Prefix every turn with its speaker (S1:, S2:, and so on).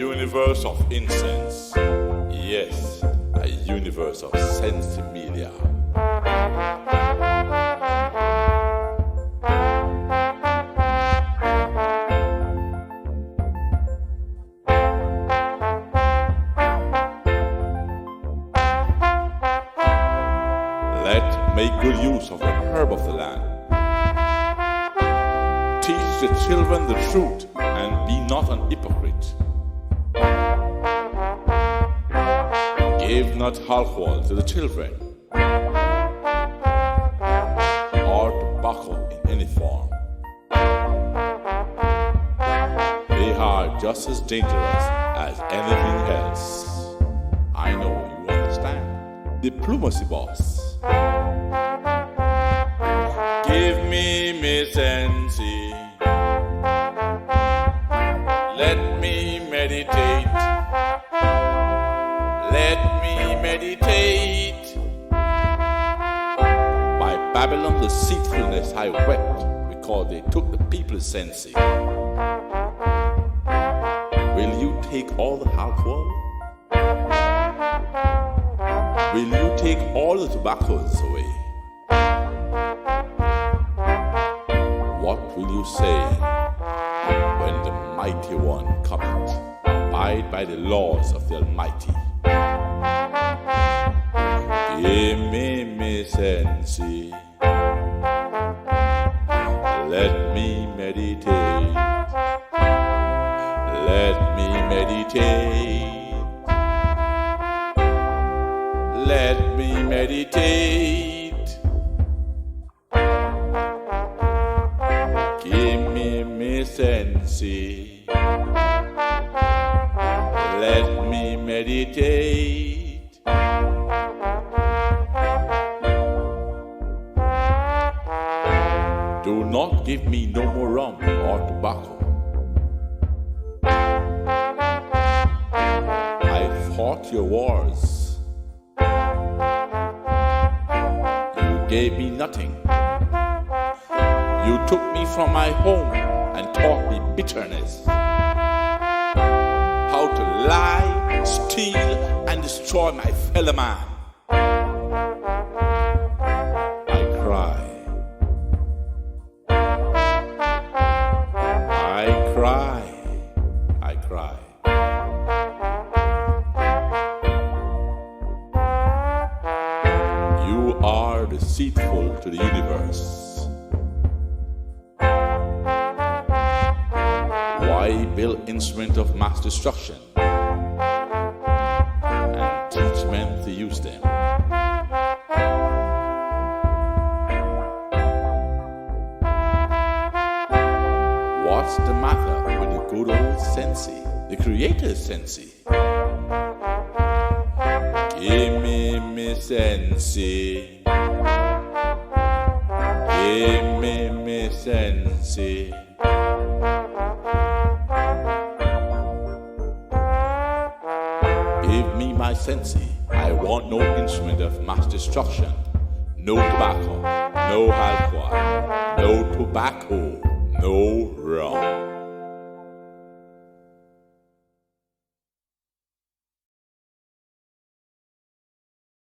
S1: universe of incense. Yes, a universe of sensimilia. Let make good use of the herb of the land. Teach the children the truth and be not an hypocrite. Give not alcohol to the children, or tobacco in any form. They are just as dangerous as anything else. I know you understand. Diplomacy, boss. Give me sensi. Let me meditate. Let me meditate. By Babylon deceitfulness I wept, because they took the people's sensi. Will you take all the alcohol? Will you take all the tobaccos away? What will you say when the mighty one cometh? Abide by the laws of the Almighty. Give me sensi. Let me meditate. Let me meditate. Let me meditate. Give me sensi. Let me meditate. Do not give me no more rum or tobacco. I fought your wars. You gave me nothing. You took me from my home and taught me bitterness. How to lie, steal, and destroy my fellow man. I cry. I cry. I cry. You are deceitful to the universe. Why build instrument of mass destruction and teach men to use them? What's the matter with the good old sensi, the creator's sensi? Give me sensi. Give me sensi. Give me my sensi. I want no instrument of mass destruction. No tobacco, no alcohol, no tobacco, no rum.